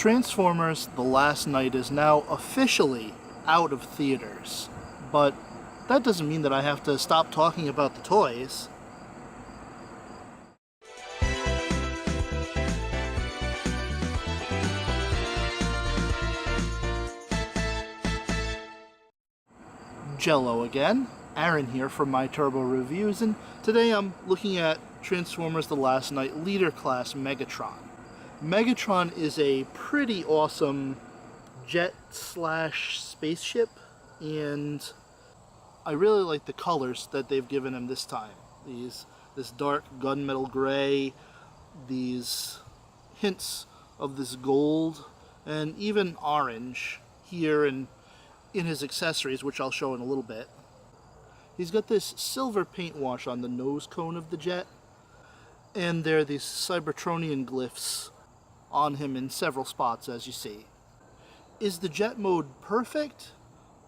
Transformers: The Last Knight is now officially out of theaters, but that doesn't mean that I have to stop talking about the toys. Jello again, Aaron here from My Turbo Reviews, and today I'm looking at Transformers: The Last Knight Leader Class Megatron. Megatron is a pretty awesome jet/spaceship, and I really like the colors that they've given him this time. This dark gunmetal gray, these hints of this gold, and even orange here in his accessories, which I'll show in a little bit. He's got this silver paint wash on the nose cone of the jet, and there are these Cybertronian glyphs on him in several spots, as you see. Is the jet mode perfect?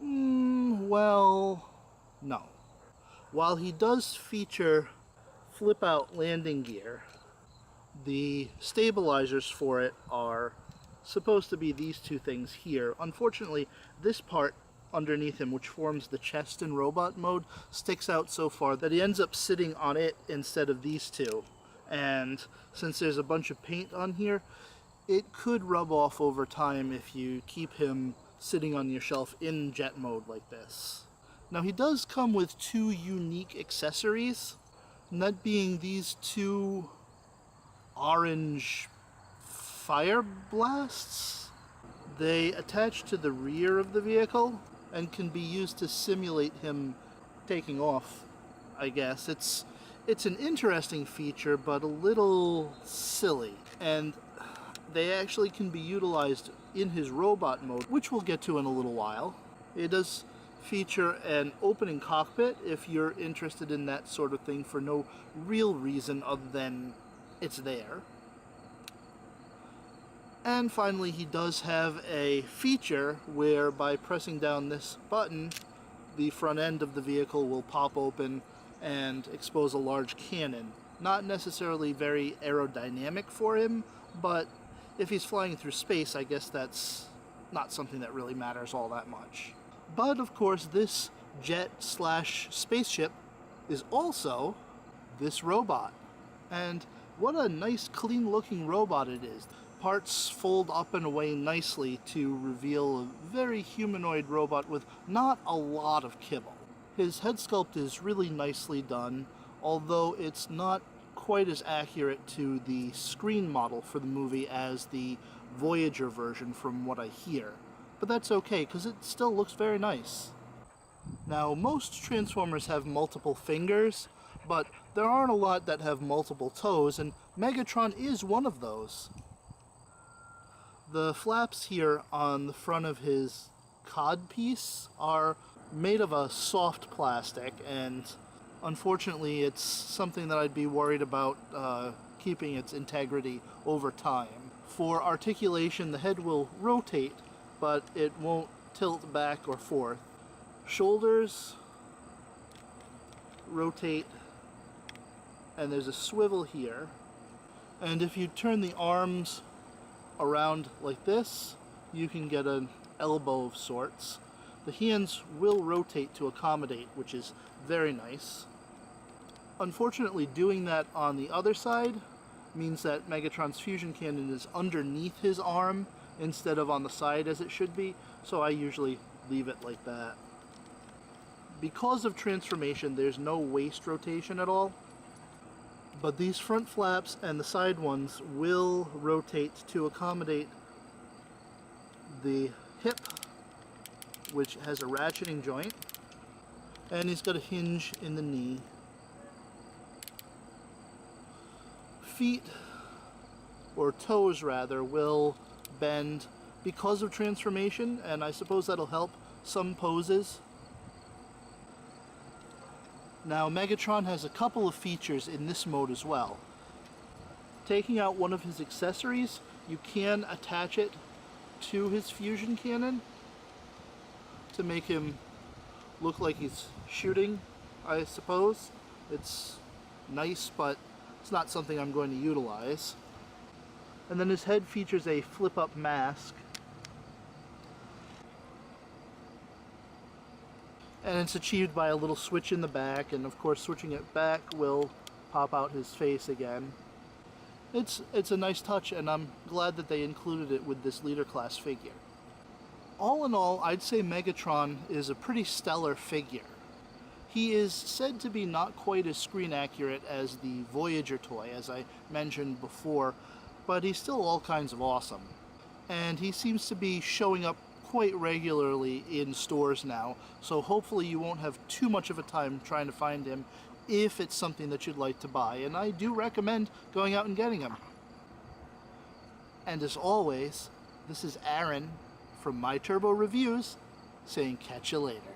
Well, no. While he does feature flip-out landing gear, the stabilizers for it are supposed to be these two things here. Unfortunately, this part underneath him, which forms the chest in robot mode, sticks out so far that he ends up sitting on it instead of these two. And since there's a bunch of paint on here, it could rub off over time if you keep him sitting on your shelf in jet mode like this. Now, he does come with two unique accessories, and that being these two orange fire blasts. They attach to the rear of the vehicle and can be used to simulate him taking off, I guess. It's an interesting feature, but a little silly. And they actually can be utilized in his robot mode, which we'll get to in a little while. It does feature an opening cockpit if you're interested in that sort of thing for no real reason other than it's there. And finally, he does have a feature where by pressing down this button, the front end of the vehicle will pop open and expose a large cannon. Not necessarily very aerodynamic for him, but if he's flying through space, I guess that's not something that really matters all that much. But of course, this jet/spaceship is also this robot. And what a nice, clean-looking robot it is. Parts fold up and away nicely to reveal a very humanoid robot with not a lot of kibble. His head sculpt is really nicely done, although it's not quite as accurate to the screen model for the movie as the Voyager version from what I hear. But that's okay, because it still looks very nice. Now, most Transformers have multiple fingers, but there aren't a lot that have multiple toes, and Megatron is one of those. The flaps here on the front of his codpiece are made of a soft plastic, and unfortunately it's something that I'd be worried about keeping its integrity over time. For articulation, the head will rotate, but it won't tilt back or forth. Shoulders rotate, and there's a swivel here. And if you turn the arms around like this, you can get an elbow of sorts. The hands will rotate to accommodate, which is very nice. Unfortunately, doing that on the other side means that Megatron's fusion cannon is underneath his arm instead of on the side as it should be, so I usually leave it like that. Because of transformation, there's no waist rotation at all, but these front flaps and the side ones will rotate to accommodate the hip, which has a ratcheting joint, and he's got a hinge in the knee. Feet, or toes rather, will bend because of transformation, and I suppose that'll help some poses. Now, Megatron has a couple of features in this mode as well. Taking out one of his accessories, you can attach it to his fusion cannon to make him look like he's shooting, I suppose. It's nice, but it's not something I'm going to utilize. And then his head features a flip-up mask. And it's achieved by a little switch in the back, and of course switching it back will pop out his face again. It's a nice touch, and I'm glad that they included it with this leader class figure. All in all, I'd say Megatron is a pretty stellar figure. He is said to be not quite as screen accurate as the Voyager toy, as I mentioned before, but he's still all kinds of awesome. And he seems to be showing up quite regularly in stores now, so hopefully you won't have too much of a time trying to find him if it's something that you'd like to buy, and I do recommend going out and getting him. And as always, this is Aaron from My Turbo Reviews saying catch you later.